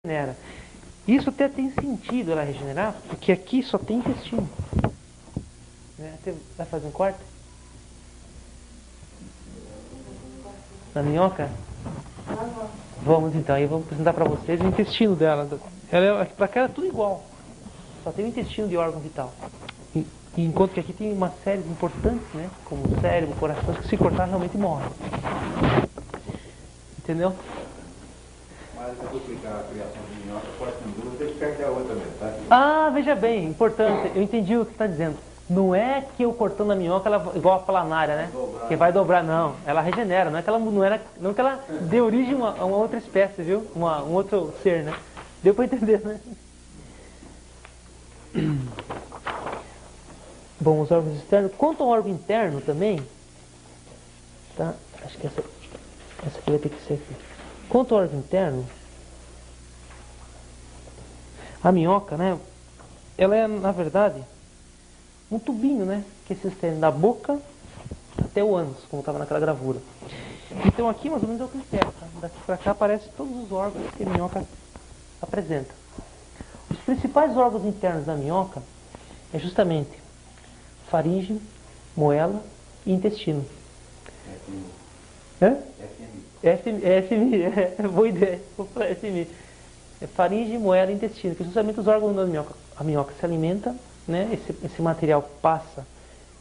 regenera. Isso até tem sentido ela regenerar, porque aqui só tem intestino. Né? Vai fazer um corte? Na minhoca? Vamos então, aí vamos apresentar para vocês o intestino dela. Para cá é tudo igual. Só tem o intestino de órgão vital. Enquanto que aqui tem uma série de importantes, né? Como o cérebro, o coração, que se cortar realmente morre. Entendeu? Mas se eu explicar a criação de minhoca, pode ser duas, tem que ficar a outra mesmo, tá? Ah, veja bem, importante, eu entendi o que você está dizendo. Não é que eu cortando a minhoca, ela igual a planária, né? Que vai dobrar, não. Ela regenera, não é que ela não que ela dê origem a uma outra espécie, viu? Um outro ser, né? Deu para entender, né? Bom, os órgãos externos. Quanto ao órgão interno também, tá? Acho que essa aqui vai ter que ser aqui. Quanto ao órgão interno, a minhoca, né? Ela é, na verdade, um tubinho, né? Que se estende da boca até o ânus, como estava naquela gravura. Então aqui mais ou menos é o critério, tá? Daqui para cá aparecem todos os órgãos que a minhoca apresenta. Os principais órgãos internos da minhoca é justamente faringe, moela e intestino. FMI, boa ideia. FMI. É faringe, moela e intestino, que são justamente os órgãos da minhoca. A minhoca se alimenta, né? Esse material passa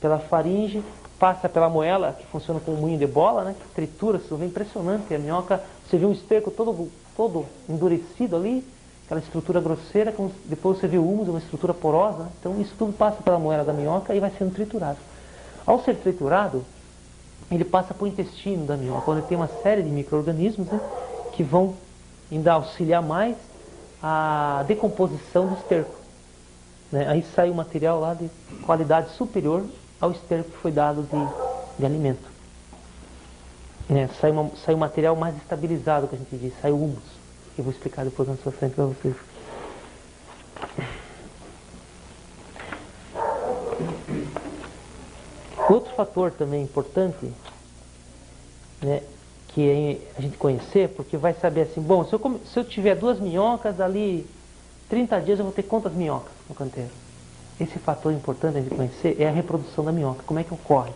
pela faringe, passa pela moela, que funciona como um moinho de bola, né? Que tritura, isso é impressionante. A minhoca, você vê um esterco todo endurecido ali, aquela estrutura grosseira, depois você vê o húmus, uma estrutura porosa, né? Então isso tudo passa pela moela da minhoca e vai sendo triturado. Ao ser triturado, ele passa para o intestino da minhoca, onde tem uma série de micro-organismos, né? Que vão ainda auxiliar mais a decomposição do esterco. Né? Aí sai o material lá de qualidade superior ao esterco que foi dado de alimento. Né? Sai o material mais estabilizado, que a gente diz, sai o humus. Eu vou explicar depois na sua frente para vocês. Outro fator também importante, né, que a gente conhecer, porque vai saber assim, bom, se eu tiver 2 minhocas, ali 30 dias eu vou ter quantas minhocas no canteiro? Esse fator importante a gente conhecer é a reprodução da minhoca. Como é que ocorre?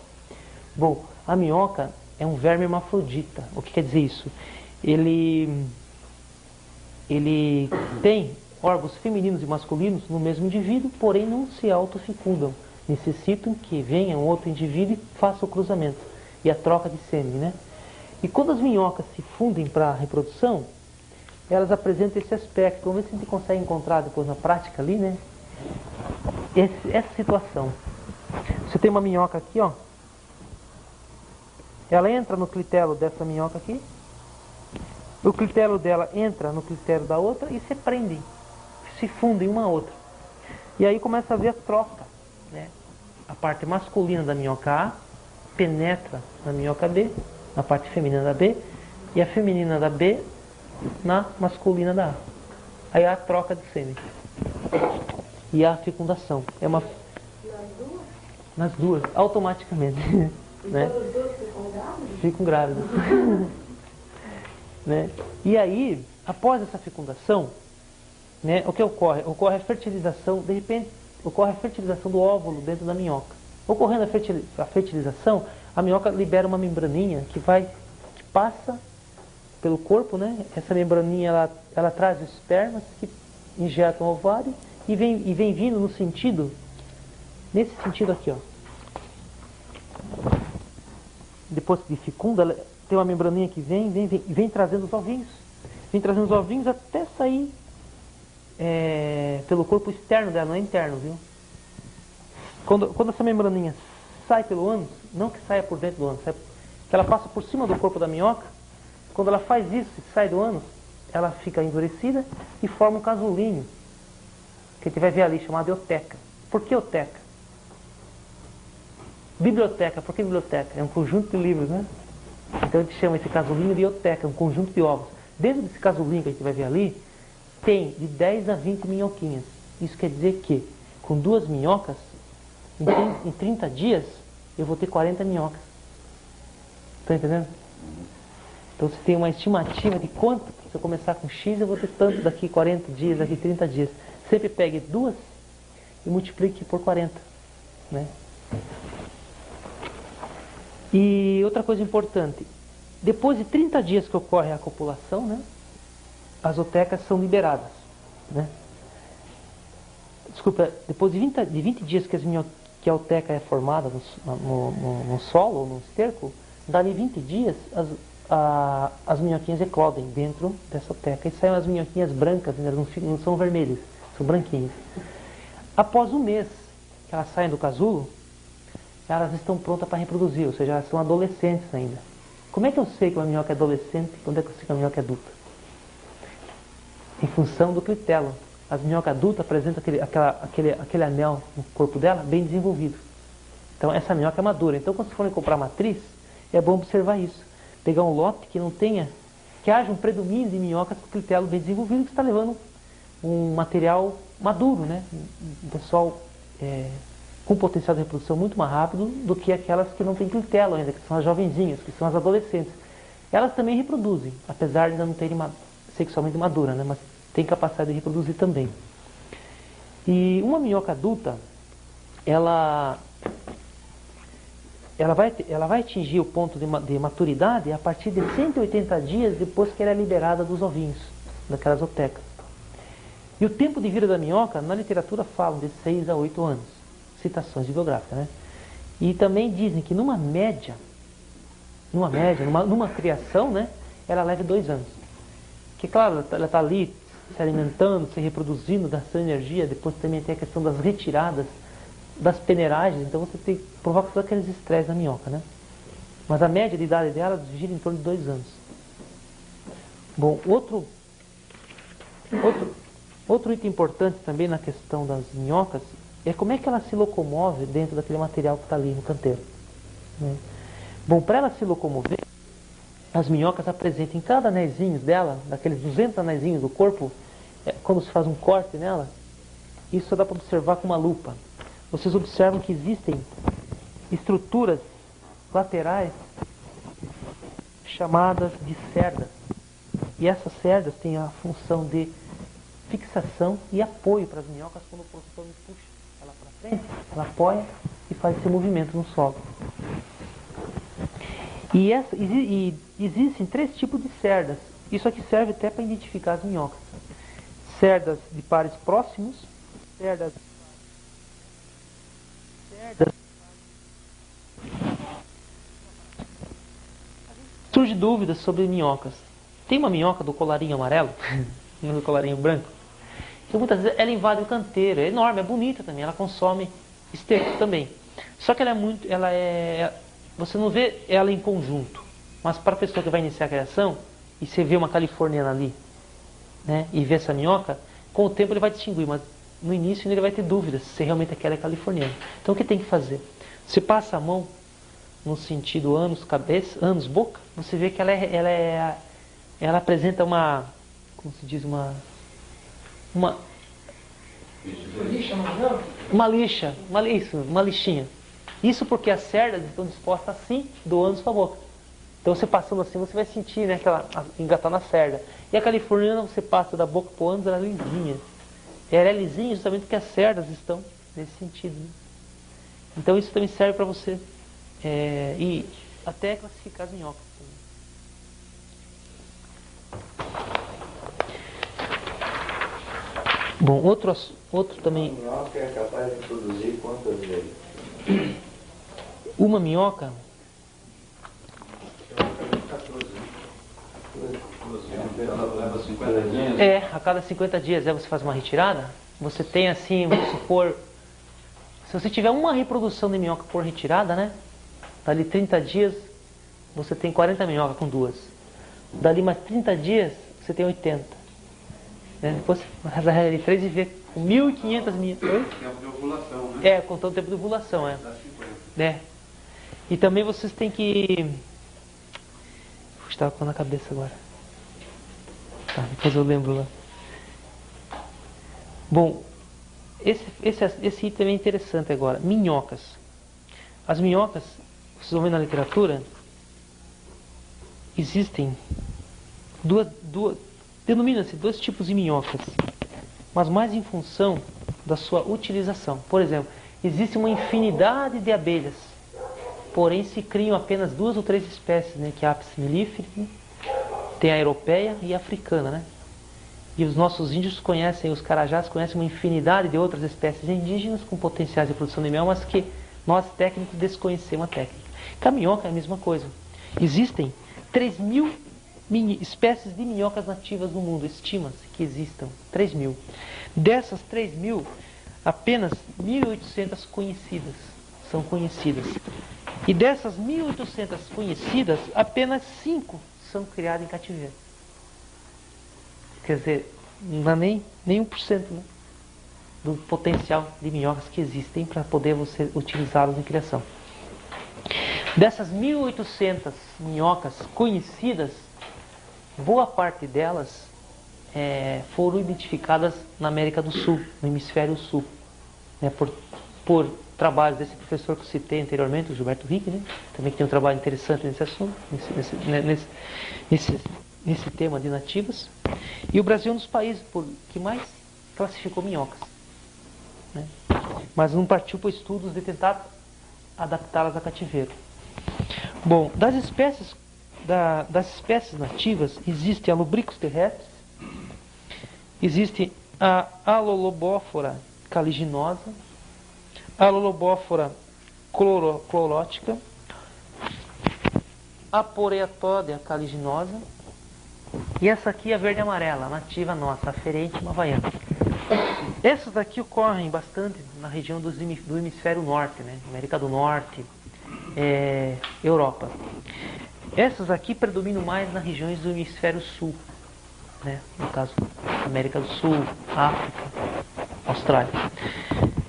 Bom, a minhoca é um verme hermafrodita. O que quer dizer isso? Ele tem órgãos femininos e masculinos no mesmo indivíduo, porém não se autofecundam. Necessitam que venha um outro indivíduo e faça o cruzamento e a troca de sêmen, né? E quando as minhocas se fundem para a reprodução, elas apresentam esse aspecto. Vamos ver se a gente consegue encontrar depois na prática ali, né? Essa situação. Você tem uma minhoca aqui, ó. Ela entra no clitelo dessa minhoca aqui. O clitelo dela entra no clitelo da outra e se prendem. Se fundem uma a outra. E aí começa a haver a troca, né? A parte masculina da minhoca A penetra na minhoca B, na parte feminina da B, e a feminina da B na masculina da A. Aí há a troca de sêmen. E a fecundação. É uma... Nas duas, automaticamente. Né? Todas as duas ficam grávidas? Ficam grávidas. Né? E aí, após essa fecundação, né, o que ocorre? Ocorre a fertilização, de repente, ocorre a fertilização do óvulo dentro da minhoca. Ocorrendo a fertilização, a minhoca libera uma membraninha que passa pelo corpo, né? Essa membraninha ela traz os espermas que injetam o ovário e vem vindo no sentido, nesse sentido aqui, ó. Depois de fecunda, tem uma membraninha que vem trazendo os ovinhos. Vem trazendo os ovinhos até sair pelo corpo externo dela, não é interno, viu? Quando essa membraninha sai pelo ânus, não que saia por dentro do ânus, que ela passa por cima do corpo da minhoca, quando ela faz isso e sai do ânus, ela fica endurecida e forma um casulinho, que a gente vai ver ali, chamado euteca. Por que euteca? Biblioteca, por que biblioteca? É um conjunto de livros, né? Então a gente chama esse casulinho de euteca, um conjunto de ovos. Dentro desse casulinho que a gente vai ver ali, tem de 10 a 20 minhoquinhas. Isso quer dizer que, com 2 minhocas, em 30 dias, eu vou ter 40 minhocas. Está entendendo? Então você tem uma estimativa de quanto, se eu começar com X, eu vou ter tanto daqui 40 dias, daqui 30 dias. Sempre pegue 2 e multiplique por 40. Né? E outra coisa importante, depois de 30 dias que ocorre a copulação, né, as otecas são liberadas. Né? Desculpa, depois de 20 dias que a oteca é formada no solo ou no esterco, dali 20 dias as minhoquinhas eclodem dentro dessa oteca e saem as minhoquinhas brancas, elas não são vermelhas, são branquinhas. Após um mês que elas saem do casulo, elas estão prontas para reproduzir, ou seja, elas são adolescentes ainda. Como é que eu sei que uma minhoca é adolescente e quando é que eu sei que uma minhoca é adulta? Em função do clitelo. As minhocas adultas apresentam aquele anel no corpo dela bem desenvolvido. Então essa minhoca é madura. Então quando vocês forem comprar matriz, é bom observar isso. Pegar um lote que haja um predomínio de minhocas com clitelo bem desenvolvido, que está levando um material maduro, né? Um pessoal com potencial de reprodução muito mais rápido do que aquelas que não têm clitelo ainda, que são as jovenzinhas, que são as adolescentes. Elas também reproduzem, apesar de ainda não terem sexualmente madura, né? Mas tem capacidade de reproduzir também. E uma minhoca adulta, ela vai atingir o ponto de maturidade a partir de 180 dias depois que ela é liberada dos ovinhos, daquelas otecas. E o tempo de vida da minhoca, na literatura falam de 6 a 8 anos. Citações bibliográficas, né? E também dizem que numa criação, né, ela leva 2 anos. Que claro, ela está ali se alimentando, se reproduzindo, gastando energia. Depois também tem a questão das retiradas, das peneiragens. Então você provoca todos aqueles estresses na minhoca, né? Mas a média de idade dela gira em torno de 2 anos. Bom, outro item importante também na questão das minhocas é como é que ela se locomove dentro daquele material que está ali no canteiro. Né? Bom, para ela se locomover, as minhocas apresentam em cada anéisinho dela, daqueles 200 anéisinhos do corpo, quando se faz um corte nela, isso só dá para observar com uma lupa. Vocês observam que existem estruturas laterais chamadas de cerdas. E essas cerdas têm a função de fixação e apoio para as minhocas quando o professor puxa ela para frente, ela apoia e faz esse movimento no solo. E existem 3 tipos de cerdas. Isso aqui serve até para identificar as minhocas. Cerdas de pares próximos, cerdas surge dúvidas sobre minhocas. Tem uma minhoca do colarinho amarelo, uma do colarinho branco, que muitas vezes ela invade o canteiro, é enorme, é bonita também, ela consome esterco também. Só que você não vê ela em conjunto, mas para a pessoa que vai iniciar a criação, e você vê uma californiana ali, né, e vê essa minhoca, com o tempo ele vai distinguir, mas no início ele vai ter dúvidas se realmente aquela é californiana. Então o que tem que fazer? Você passa a mão no sentido ânus, cabeça, ânus, boca, você vê que ela apresenta como se diz, uma lixinha. Isso porque as cerdas estão dispostas assim, do ânus para a boca. Então você passando assim, você vai sentir, né, que ela engatar na cerda. E a californiana, você passa da boca para o ânus, ela é lisinha. Ela é lisinha justamente porque as cerdas estão nesse sentido. Né? Então isso também serve para você e até classificar as minhocas. Bom, outro também. Uma minhoca é capaz de produzir quantas vezes? Uma minhoca. Ela leva 50 dias? A cada 50 dias você faz uma retirada. Você tem assim, vamos supor, se você tiver uma reprodução de minhoca por retirada, né? Dali 30 dias você tem 40 minhocas com 2. Dali mais 30 dias você tem 80. Depois você vai 3 e vê com 1.500 minhocas. Tempo de ovulação, né? Contando o tempo de ovulação, Dá 50. E também vocês têm que... Estava com na cabeça agora. Tá, depois eu lembro lá. Bom, esse item é interessante agora. Minhocas. As minhocas, vocês vão ver na literatura, existem denomina-se dois tipos de minhocas, mas mais em função da sua utilização. Por exemplo, existe uma infinidade de abelhas, porém se criam apenas 2 ou 3 espécies, né, que é a Apis mellifera, né? Tem a europeia e a africana, né? E os nossos índios conhecem, os carajás conhecem uma infinidade de outras espécies indígenas com potenciais de produção de mel, mas que nós técnicos desconhecemos a técnica. Com a minhoca é a mesma coisa. Existem 3.000 espécies de minhocas nativas no mundo, estima-se que existam 3.000. Dessas 3.000, apenas 1.800 conhecidas são conhecidas. E dessas 1.800 conhecidas, apenas 5 são criadas em cativeiro. Quer dizer, não dá nem 1%, né, do potencial de minhocas que existem para poder você utilizá-los em criação. Dessas 1.800 minhocas conhecidas, boa parte delas foram identificadas na América do Sul, no hemisfério sul, né, por trabalhos desse professor que eu citei anteriormente, o Gilberto Rigg, né, também que tem um trabalho interessante nesse assunto, nesse tema de nativas. E o Brasil é um dos países que mais classificou minhocas, né, mas não partiu para estudos de tentar adaptá-las a cativeiro. Bom, das espécies nativas, existe a Lubricus terrestris, existe a Alolobófora caliginosa, a Alolobófora clorótica, a Poreatódea caliginosa, e essa aqui é a verde amarela, nativa nossa, a Ferentinum havaiana. Essas daqui ocorrem bastante na região do hemisfério norte, né? América do Norte, Europa. Essas aqui predominam mais nas regiões do hemisfério sul, né? No caso, América do Sul, África, Austrália.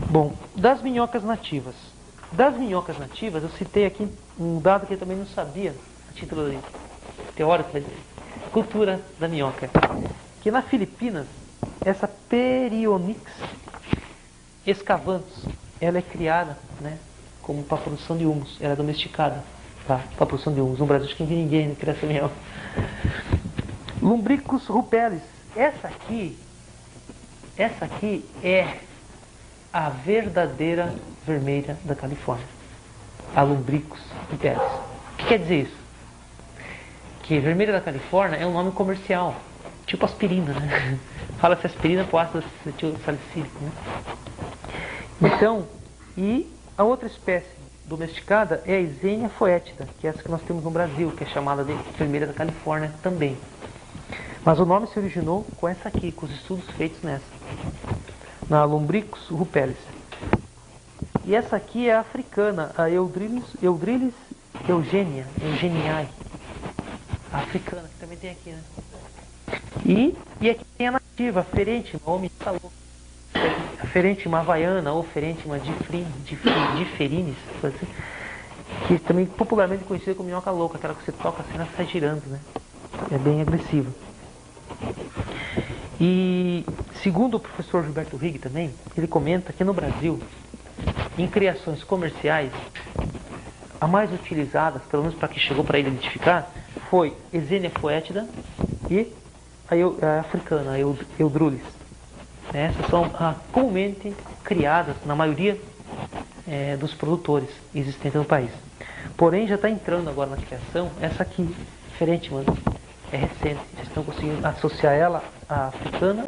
Bom, das minhocas nativas. Das minhocas nativas, eu citei aqui um dado que eu também não sabia, a título de teórico, cultura da minhoca. Que na Filipinas, essa Perionix escavanthus, ela é criada, né, como para a produção de humus, ela é domesticada para a produção de humus. No Brasil, acho que não vi ninguém criar essa minhoca. Lumbricus rupelis, essa aqui é a verdadeira vermelha da Califórnia, a Lumbricus rupelis. O que quer dizer isso? Que vermelha da Califórnia é um nome comercial, tipo aspirina, né? Fala-se aspirina com ácido salicílico, né? Então, e a outra espécie domesticada é a Eisenia foetida, que é essa que nós temos no Brasil, que é chamada de vermelha da Califórnia também. Mas o nome se originou com essa aqui, com os estudos feitos nessa, na Lumbricus rupelis. E essa aqui é a africana, a Eudrillis eugeniae, a africana, que também tem aqui, né? E aqui tem a nativa, a Ferentinum, a Ferentinum havaiana ou Ferentinum diferinis, assim, que também popularmente conhecida como minhoca louca, aquela que você toca assim, ela sai girando, né? É bem agressiva. E segundo o professor Gilberto Rigg também, ele comenta que no Brasil, em criações comerciais, a mais utilizada, pelo menos para que chegou para ele identificar, foi Eisenia foetida e a africana, a Eudrillis. Essas são comumente criadas na maioria dos produtores existentes no país. Porém, já está entrando agora na criação essa aqui, Ferentinum, é recente, já estão conseguindo associar ela à africana